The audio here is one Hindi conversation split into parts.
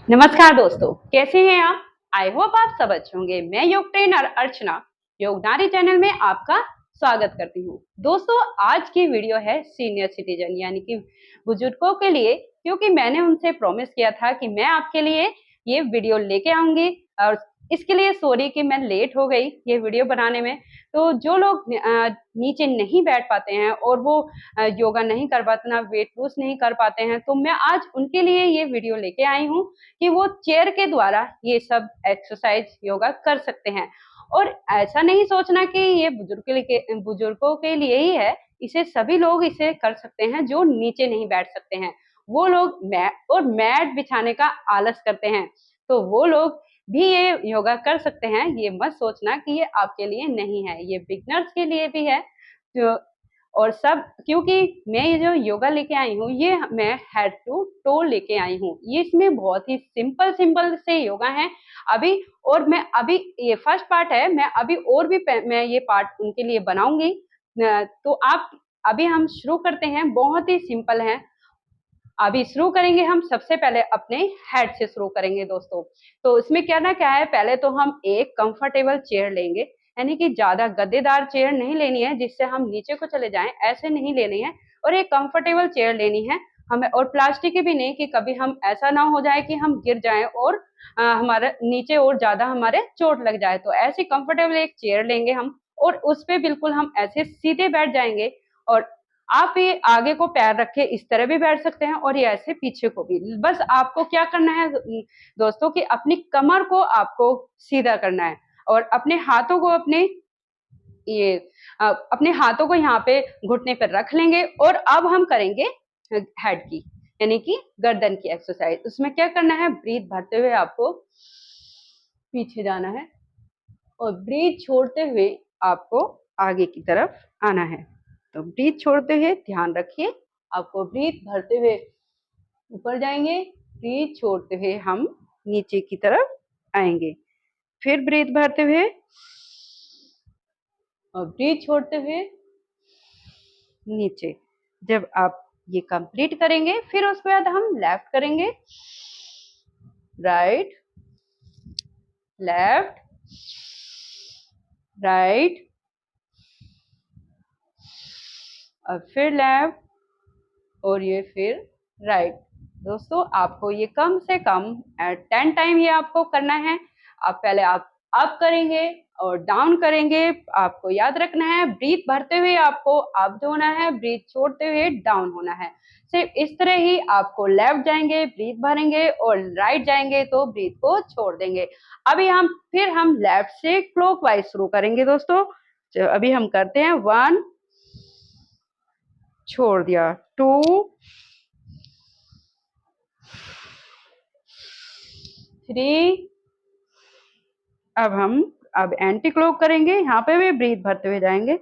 नमस्कार दोस्तों, कैसे हैं आप? आई होप आप सब अच्छे होंगे। मैं योग ट्रेनर अर्चना योगनारी चैनल में आपका स्वागत करती हूँ। दोस्तों, आज की वीडियो है सीनियर सिटीजन यानी कि बुजुर्गों के लिए, क्योंकि मैंने उनसे प्रॉमिस किया था कि मैं आपके लिए ये वीडियो लेके आऊंगी और इसके लिए सॉरी कि मैं लेट हो गई ये वीडियो बनाने में। तो जो लोग नीचे नहीं बैठ पाते हैं और वो योगा नहीं कर पाते ना, वेट लूज नहीं कर पाते हैं, तो मैं आज उनके लिए ये वीडियो लेके आई हूँ कि वो चेयर के द्वारा ये सब एक्सरसाइज योगा कर सकते हैं। और ऐसा नहीं सोचना कि ये बुजुर्गों के लिए ही है, इसे सभी लोग इसे कर सकते हैं जो नीचे नहीं बैठ सकते हैं। वो लोग मैट बिछाने का आलस करते हैं, तो वो लोग भी ये योगा कर सकते हैं। ये मत सोचना कि ये आपके लिए नहीं है, ये बिगनर्स के लिए भी है। जो और सब, क्योंकि मैं ये जो योगा लेके आई हूँ, ये मैं हेड टू टो लेके आई हूँ। ये इसमें बहुत ही सिंपल सिंपल से योगा है अभी। और मैं अभी ये फर्स्ट पार्ट है, मैं अभी और भी मैं ये पार्ट उनके लिए बनाऊंगी। तो आप अभी हम शुरू करते हैं, बहुत ही सिंपल है। अभी शुरू करेंगे हम सबसे पहले अपने हेड से शुरू करेंगे दोस्तों। तो इसमें करना क्या है, पहले तो हम एक कंफर्टेबल चेयर लेंगे, यानी कि ज्यादा गद्देदार चेयर नहीं लेनी है जिससे हम नीचे को चले जाएं, ऐसे नहीं लेनी है। और एक कंफर्टेबल चेयर लेनी है हमें, और प्लास्टिक की भी नहीं कि कभी हम ऐसा ना हो जाए कि हम गिर जाएं और हमारे नीचे और ज्यादा हमारे चोट लग जाए। तो ऐसी कंफर्टेबल एक चेयर लेंगे हम, और उस पे बिल्कुल हम ऐसे सीधे बैठ जाएंगे। और आप ये आगे को पैर रखे इस तरह भी बैठ सकते हैं, और ये ऐसे पीछे को भी। बस आपको क्या करना है दोस्तों, कि अपनी कमर को आपको सीधा करना है, और अपने हाथों को ये अपने हाथों को यहाँ पे घुटने पर रख लेंगे। और अब हम करेंगे हेड की, यानी कि गर्दन की एक्सरसाइज। उसमें क्या करना है, ब्रीथ भरते हुए आपको पीछे जाना है, और ब्रीथ छोड़ते हुए आपको आगे की तरफ आना है। तो ब्रीथ छोड़ते हुए ध्यान रखिए, आपको ब्रीथ भरते हुए ऊपर जाएंगे, ब्रीथ छोड़ते हुए हम नीचे की तरफ आएंगे, फिर ब्रीथ भरते हुए और ब्रीथ छोड़ते हुए नीचे। जब आप ये कंप्लीट करेंगे, फिर उसके बाद हम लेफ्ट करेंगे, राइट, लेफ्ट, राइट, और फिर लेफ्ट, और ये फिर राइट। दोस्तों, आपको ये कम से कम 10 टाइम ये आपको करना है। आप पहले आप अप करेंगे और डाउन करेंगे। आपको याद रखना है, ब्रीथ भरते हुए आपको अप होना है, ब्रीथ छोड़ते हुए डाउन होना है। सिर्फ इस तरह ही आपको लेफ्ट जाएंगे, ब्रीथ भरेंगे, और राइट जाएंगे तो ब्रीथ को छोड़ देंगे। अभी हम लेफ्ट से क्लॉकवाइज शुरू करेंगे दोस्तों। अभी हम करते हैं 1, छोड़ दिया, 2, 3। अब एंटी क्लॉक करेंगे, यहाँ पे भी ब्रीथ भरते हुए जाएंगे,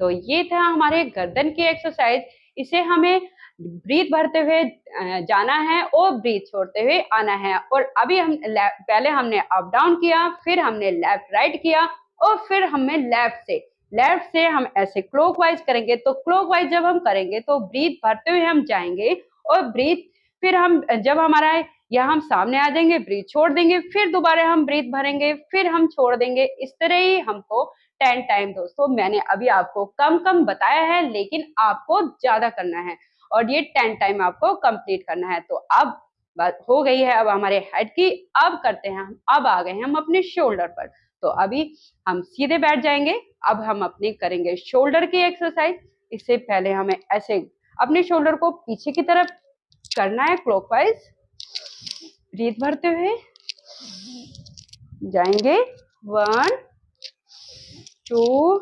तो ये था हमारे गर्दन की एक्सरसाइज। इसे हमें ब्रीथ भरते हुए जाना है और ब्रीथ छोड़ते हुए आना है। और अभी पहले हमने अप डाउन किया, फिर हमने लेफ्ट राइट किया, और फिर हमने लेफ्ट से हम ऐसे क्लॉकवाइज करेंगे। तो क्लॉकवाइज जब हम करेंगे तो ब्रीथ भरते हुए हम जाएंगे, और ब्रीथ फिर हम जब हमारा या हम सामने आ जाएंगे, ब्रीथ छोड़ देंगे, फिर दोबारा हम ब्रीथ भरेंगे, फिर हम छोड़ देंगे। इस तरह ही हमको 10 टाइम। दोस्तों, मैंने अभी आपको कम कम बताया है, लेकिन आपको ज्यादा करना है, और ये 10 टाइम आपको कंप्लीट करना है। तो अब बात हो गई है अब हमारे हेड की। अब करते हैं हम, अब आ गए हैं हम अपने शोल्डर पर। तो अभी हम सीधे बैठ जाएंगे। अब हम अपनी करेंगे शोल्डर की एक्सरसाइज। इससे पहले हमें ऐसे अपने शोल्डर को पीछे की तरफ करना है, क्लॉकवाइज, ब्रीथ भरते हुए जाएंगे, 1, 2,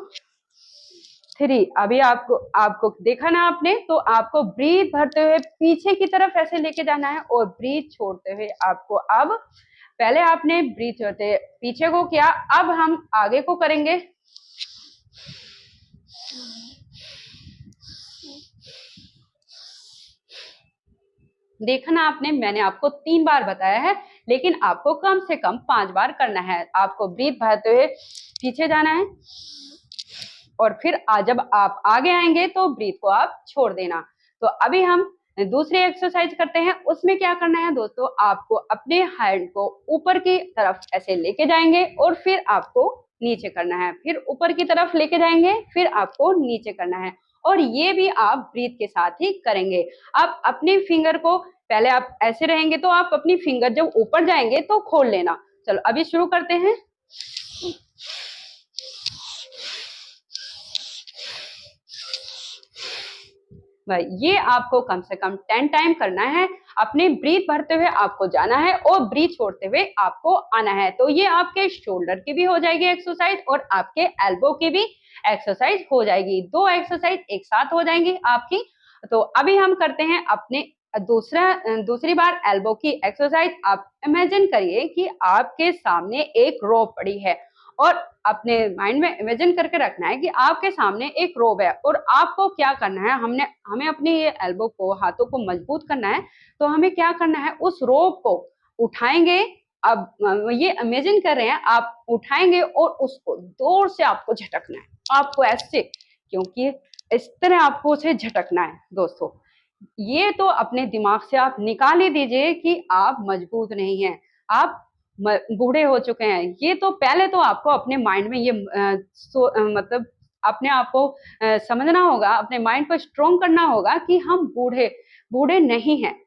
3। अभी आपको आपको देखा ना आपने, तो आपको ब्रीथ भरते हुए पीछे की तरफ ऐसे लेके जाना है, और ब्रीथ छोड़ते हुए आपको अब पहले आपने ब्रीथ छोड़ते पीछे को किया, अब हम आगे को करेंगे। देखा ना आपने, मैंने आपको 3 बार बताया है लेकिन आपको कम से कम 5 बार करना है। आपको ब्रीथ भरते हुए पीछे जाना है और फिर जब आप आगे आएंगे तो ब्रीथ को आप छोड़ देना। तो अभी हम दूसरी एक्सरसाइज करते हैं। उसमें क्या करना है दोस्तों, आपको अपने हैंड को ऊपर की तरफ ऐसे लेके जाएंगे और फिर आपको नीचे करना है, फिर ऊपर की तरफ लेके जाएंगे, फिर आपको नीचे करना है। और ये भी आप ब्रीथ के साथ ही करेंगे। आप अपनी फिंगर को, पहले आप ऐसे रहेंगे तो आप अपनी फिंगर जब ऊपर जाएंगे तो खोल लेना। चलो अभी शुरू करते हैं। भाई ये आपको कम से कम 10 टाइम करना है। अपने ब्रीथ भरते हुए आपको जाना है और ब्रीथ छोड़ते हुए आपको आना है। तो ये आपके शोल्डर की भी हो जाएगी एक्सरसाइज और आपके एल्बो की भी एक्सरसाइज हो जाएगी। 2 एक्सरसाइज एक साथ हो जाएंगी आपकी। तो अभी हम करते हैं अपने दूसरी बार एल्बो की एक्सरसाइज। आप इमेजिन करिए कि आपके सामने एक रोप पड़ी है और अपने माइंड में इमेजिन करके रखना है कि आपके सामने एक रोप है और आपको क्या करना है, हमें अपनी ये एल्बो को, हाथों को मजबूत करना है। तो हमें क्या करना है, उस रोप को उठाएंगे। अब ये इमेजिन कर रहे हैं, आप उठाएंगे और उसको जोर से आपको झटकना है। आपको ऐसे, क्योंकि इस तरह आपको उसे झटकना है दोस्तों। ये तो अपने दिमाग से आप निकाल ही दीजिए कि आप मजबूत नहीं हैं, आप बूढ़े हो चुके हैं। ये तो पहले तो आपको अपने माइंड में ये मतलब अपने आप को समझना होगा, अपने माइंड को स्ट्रोंग करना होगा कि हम बूढ़े बूढ़े नहीं हैं।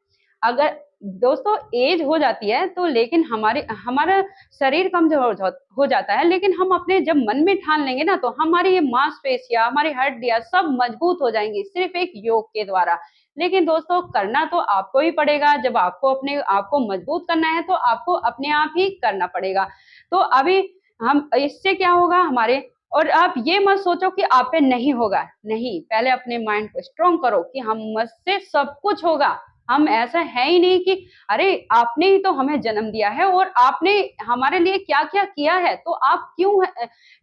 अगर दोस्तों एज हो जाती है तो लेकिन हमारा शरीर कमजोर हो जाता है, लेकिन हम अपने जब मन में ठान लेंगे ना तो हमारी ये मांसपेशियां, हमारी हड्डियां सब मजबूत हो जाएंगी सिर्फ एक योग के द्वारा। लेकिन दोस्तों करना तो आपको ही पड़ेगा। जब आपको अपने आप को मजबूत करना है तो आपको अपने आप ही करना पड़ेगा। तो अभी हम इससे क्या होगा हमारे, और आप ये मत सोचो कि आप पे नहीं होगा, नहीं, पहले अपने माइंड को स्ट्रोंग करो कि हम मुझसे सब कुछ होगा। हम ऐसा है ही नहीं कि अरे आपने ही तो हमें जन्म दिया है और आपने हमारे लिए क्या क्या किया है, तो आप क्यों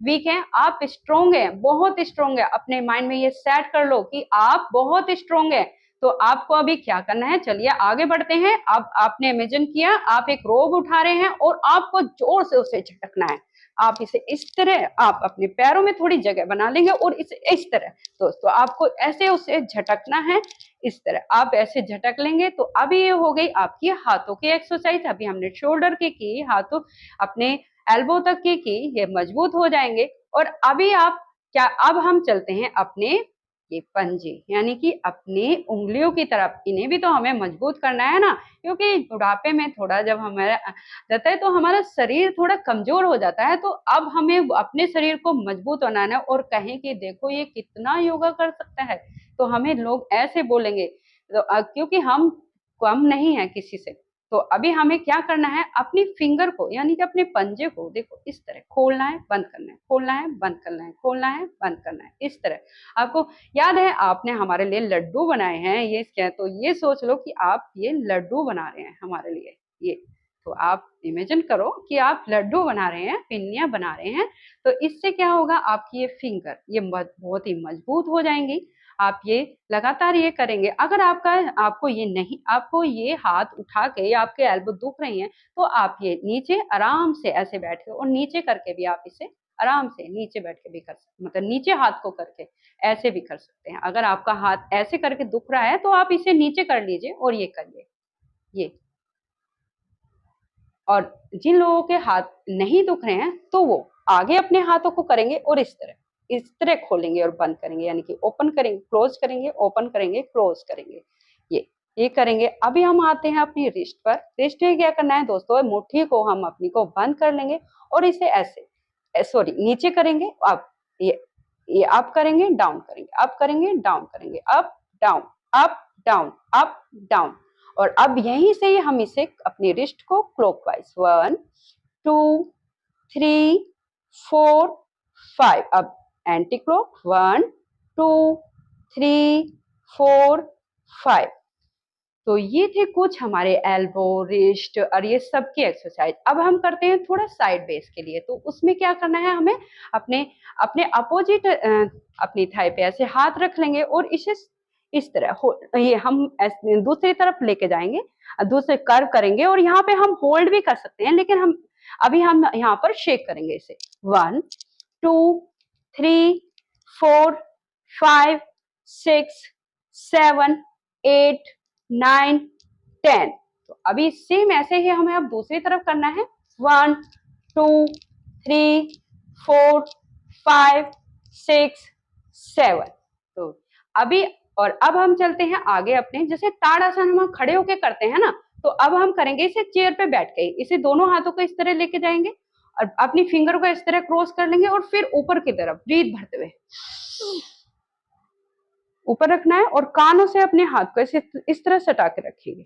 वीक हैं। आप स्ट्रोंग हैं, बहुत स्ट्रोंग है। अपने माइंड में ये सेट कर लो कि आप बहुत स्ट्रोंग है। तो आपको अभी क्या करना है, चलिए आगे बढ़ते हैं। अब आपने इमेजिन किया आप एक रोब उठा रहे हैं और आपको जोर से उसे झटकना है। आप इसे इस तरह, आप अपने पैरों में थोड़ी जगह बना लेंगे और इसे इस तरह दोस्तों आपको ऐसे उसे झटकना है। इस तरह आप ऐसे झटक लेंगे। तो अभी ये हो गई आपकी हाथों की एक्सरसाइज। अभी हमने शोल्डर की, हाथों अपने एल्बो तक की, ये मजबूत हो जाएंगे। और अभी आप क्या, अब हम चलते हैं अपने ये पंजे, यानी कि अपनी उंगलियों की तरफ। इन्हें भी तो हमें मजबूत करना है ना, क्योंकि बुढ़ापे में थोड़ा जब हमारा जाता है तो हमारा शरीर थोड़ा कमजोर हो जाता है। तो अब हमें अपने शरीर को मजबूत बनाना है। और कहें कि देखो ये कितना योगा कर सकता है, तो हमें लोग ऐसे बोलेंगे। तो क्योंकि हम कम नहीं है किसी से। तो अभी हमें क्या करना है, अपनी फिंगर को यानी कि अपने पंजे को देखो इस तरह खोलना है, बंद करना है, खोलना है, बंद करना है, खोलना है, बंद करना है, इस तरह। आपको याद है आपने हमारे लिए लड्डू बनाए हैं, ये क्या, तो ये सोच लो कि आप ये लड्डू बना रहे हैं हमारे लिए। ये तो आप इमेजिन करो कि आप लड्डू बना रहे हैं, पिन्नियां बना रहे हैं। तो इससे क्या होगा, आपकी ये फिंगर ये बहुत ही मजबूत हो जाएंगी। आप ये लगातार ये करेंगे। अगर आपको ये नहीं, आपको ये हाथ उठा के आपके एल्बो दुख रही हैं, तो आप ये नीचे आराम से ऐसे बैठ के और नीचे करके भी आप इसे आराम से नीचे बैठ के भी कर सकते, मतलब नीचे हाथ को करके ऐसे भी कर सकते हैं। अगर आपका हाथ ऐसे करके दुख रहा है तो आप इसे नीचे कर लीजिए और ये करिए ये। और जिन लोगों के हाथ नहीं दुख रहे हैं तो वो आगे अपने हाथों को करेंगे और इस तरह खोलेंगे और बंद करेंगे, यानी कि ओपन करेंगे, क्लोज करेंगे, ओपन करेंगे, क्लोज करेंगे। ये करेंगे। अभी हम आते हैं अपनी रिस्ट पर। रिस्ट में क्या करना है दोस्तों, मुट्ठी को हम अपनी को बंद कर लेंगे और इसे ऐसे सॉरी नीचे करेंगे। आप ये अप करेंगे, डाउन करेंगे, अप करेंगे, डाउन करेंगे, up down, up down, up down. और अब यहीं से हम इसे अपनी रिस्ट को क्लॉकवाइज 1 2 3 4 5, अब एंटी क्लॉक 1 2 3 4 5। तो ये थे कुछ हमारे एल्बो, रिस्ट और ये सब की एक्सरसाइज। अब हम करते हैं थोड़ा साइड बेस के लिए। तो उसमें क्या करना है, हमें अपने अपने अपोजिट अपनी थाई पे ऐसे हाथ रख लेंगे और इसे इस तरह ये हम दूसरी तरफ लेके जाएंगे, दूसरे कर्व करेंगे और यहाँ पे हम होल्ड भी कर सकते हैं, लेकिन हम यहाँ पर शेक करेंगे इसे। 1 2 3 4 5 6 7 8 9 10। तो अभी सेम ऐसे ही हमें अब दूसरी तरफ करना है। 1 2 3 4 5 6 7। तो अभी और अब हम चलते हैं आगे अपने, जैसे ताड़ासन हम खड़े होके करते हैं ना, तो अब हम करेंगे इसे चेयर पे बैठ के। इसे दोनों हाथों को इस तरह लेके जाएंगे और अपनी फिंगर को इस तरह क्रॉस कर लेंगे और फिर ऊपर की तरफ ब्रीथ भरते हुए ऊपर रखना है और कानों से अपने हाथ को इस तरह सटा के रखेंगे।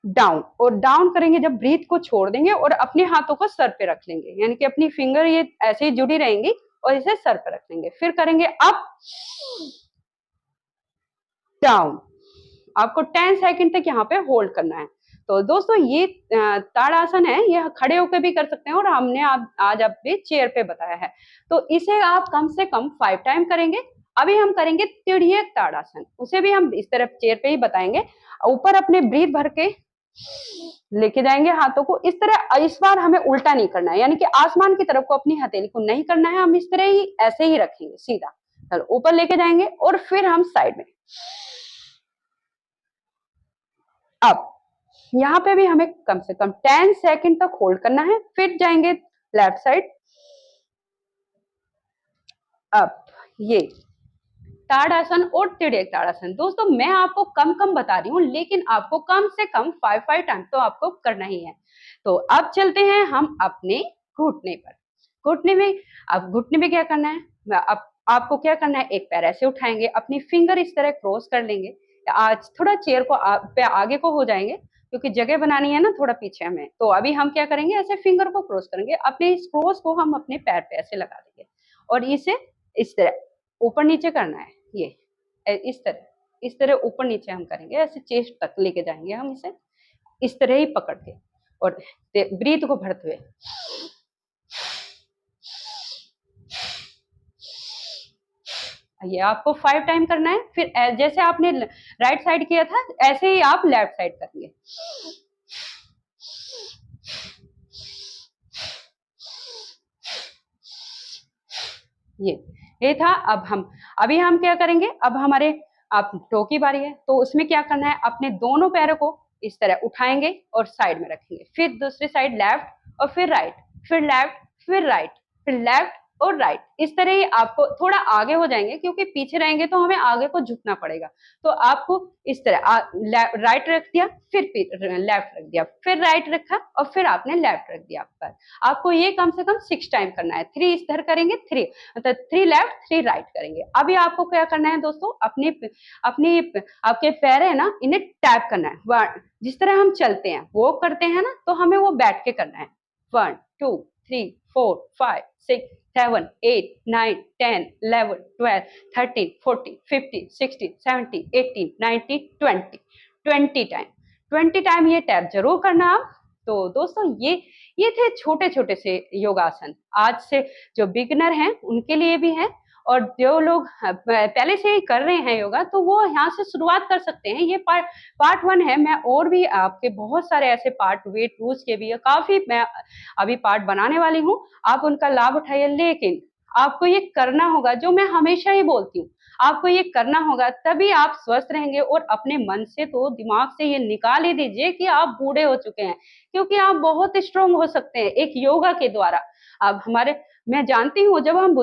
डाउन, और डाउन करेंगे जब ब्रीथ को छोड़ देंगे और अपने हाथों को सर पे रख लेंगे, यानी कि अपनी फिंगर ये ऐसे ही जुड़ी रहेंगी और इसे सर पे रख लेंगे। फिर करेंगे अप डाउन। आपको 10 सेकंड तक यहाँ पे होल्ड करना है। तो दोस्तों ये ताड़ासन है, ये खड़े होकर भी कर सकते हैं और हमने आज आपके चेयर पे बताया है। तो इसे आप कम से कम 5 टाइम करेंगे। अभी हम करेंगे तिर्यक ताड़ासन, उसे भी हम इस तरफ चेयर पे ही बताएंगे। ऊपर अपने ब्रीथ भर के लेके जाएंगे हाथों को इस तरह। इस बार हमें उल्टा नहीं करना है, यानी कि आसमान की तरफ को अपनी हथेली को नहीं करना है, हम इस तरह ही ऐसे ही रखेंगे सीधा। चलो ऊपर लेके जाएंगे और फिर हम साइड में। अब यहाँ पे भी हमें कम से कम 10 सेकंड तक होल्ड करना है। फिर जाएंगे लेफ्ट साइड। अब ये ताड़ासन और तिर्यक ताड़ासन, दोस्तों मैं आपको कम कम बता रही हूँ, लेकिन आपको कम से कम 5 टाइम तो आपको करना ही है। तो अब चलते हैं हम अपने घुटने पर। घुटने में, अब घुटने में क्या करना है, अब आपको क्या करना है, एक पैर ऐसे उठाएंगे, अपनी फिंगर इस तरह क्रॉस कर लेंगे। आज थोड़ा चेयर को पे आगे को हो जाएंगे क्योंकि जगह बनानी है ना थोड़ा पीछे हमें। तो अभी हम क्या करेंगे, ऐसे फिंगर को क्रॉस करेंगे, अपने इस क्रॉस को हम अपने पैर पे ऐसे लगा देंगे और इसे इस तरह ऊपर नीचे करना है। ये इस तरह ऊपर नीचे हम करेंगे, ऐसे चेस्ट तक लेके जाएंगे हम इसे इस तरह ही पकड़ के और ब्रीथ को भरते हुए। ये आपको 5 टाइम करना है। फिर जैसे आपने राइट साइड किया था ऐसे ही आप लेफ्ट साइड करेंगे। ये था। अभी हम क्या करेंगे, अब हमारे आप टो की बारी है, तो उसमें क्या करना है, अपने दोनों पैरों को इस तरह उठाएंगे और साइड में रखेंगे। फिर दूसरी साइड लेफ्ट और फिर राइट, फिर लेफ्ट, फिर राइट, फिर लेफ्ट और राइट। इस तरह ही आपको थोड़ा आगे हो जाएंगे क्योंकि पीछे रहेंगे तो हमें आगे को झुकना पड़ेगा। तो आपको इस तरह राइट रख दिया, फिर लेफ्ट रख दिया, फिर राइट रखा और फिर आपने लेफ्ट रख दिया। पर आपको ये कम से कम 6 टाइम करना है। 3 इधर करेंगे, 3 मतलब 3 लेफ्ट 3 राइट करेंगे। अभी आपको क्या करना है दोस्तों, अपने आपके पैर है ना, इन्हें टैप करना है। जिस तरह हम चलते हैं वो करते हैं ना, तो हमें वो बैठ के करना है। 1 2 3 4 5 6 7 8 9 10 11 12 13 14 15 16 17 18 19 20 टाइम। 20 टाइम ये टैप जरूर करना आप। तो दोस्तों ये थे छोटे छोटे से योगासन, आज से जो बिगिनर हैं उनके लिए भी हैं और जो लोग पहले से ही कर रहे हैं योगा, तो वो यहाँ से शुरुआत कर सकते हैं। ये पार्ट 1 है। मैं और भी आपके बहुत सारे ऐसे पार्ट वेट लूज के भी काफी मैं अभी पार्ट बनाने वाली हूँ, आप उनका लाभ उठाइए। लेकिन आपको ये करना होगा, जो मैं हमेशा ही बोलती हूँ, आपको ये करना होगा, तभी आप स्वस्थ रहेंगे। और अपने मन से तो दिमाग से ये निकाल ही दीजिए कि आप बूढ़े हो चुके हैं, क्योंकि आप बहुत स्ट्रोंग हो सकते हैं एक योगा के द्वारा। अब मैं जानती हूँ जब हम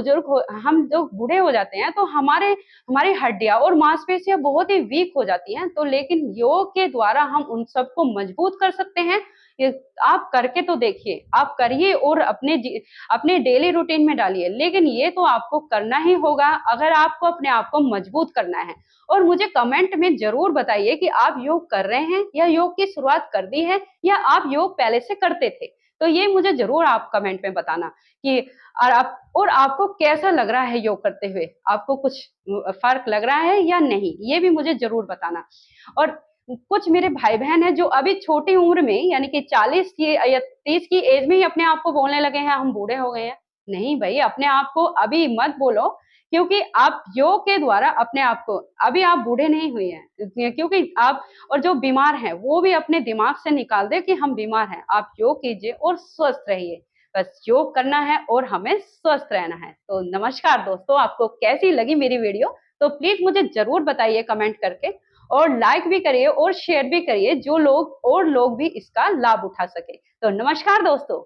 जो बूढ़े हो जाते हैं तो हमारी हड्डियां और मांसपेशियां बहुत ही वीक हो जाती हैं। तो लेकिन योग के द्वारा हम उन सबको मजबूत कर सकते हैं। ये आप करके तो देखिए, आप करिए और अपने डेली रूटीन में डालिए। लेकिन ये तो आपको करना ही होगा अगर आपको अपने आप को मजबूत करना है। और मुझे कमेंट में जरूर बताइए कि आप योग कर रहे हैं या योग की शुरुआत कर दी है या आप योग पहले से करते थे। तो ये मुझे जरूर आप कमेंट में बताना कि और आपको कैसा लग रहा है योग करते हुए, आपको कुछ फर्क लग रहा है या नहीं, ये भी मुझे जरूर बताना। और कुछ मेरे भाई बहन हैं जो अभी छोटी उम्र में, यानी कि 40 की या 30 की एज में ही अपने आप को बोलने लगे हैं हम बूढ़े हो गए हैं। नहीं भाई, अपने आप को अभी मत बोलो, क्योंकि आप योग के द्वारा अपने आप को, अभी आप बूढ़े नहीं हुए हैं, क्योंकि आप, और जो बीमार हैं वो भी अपने दिमाग से निकाल दे कि हम बीमार हैं। आप योग कीजिए और स्वस्थ रहिए। बस योग करना है और हमें स्वस्थ रहना है। तो नमस्कार दोस्तों, आपको कैसी लगी मेरी वीडियो? तो प्लीज मुझे जरूर बताइए कमेंट करके, और लाइक भी करिए और शेयर भी करिए, जो लोग और लोग भी इसका लाभ उठा सके। तो नमस्कार दोस्तों।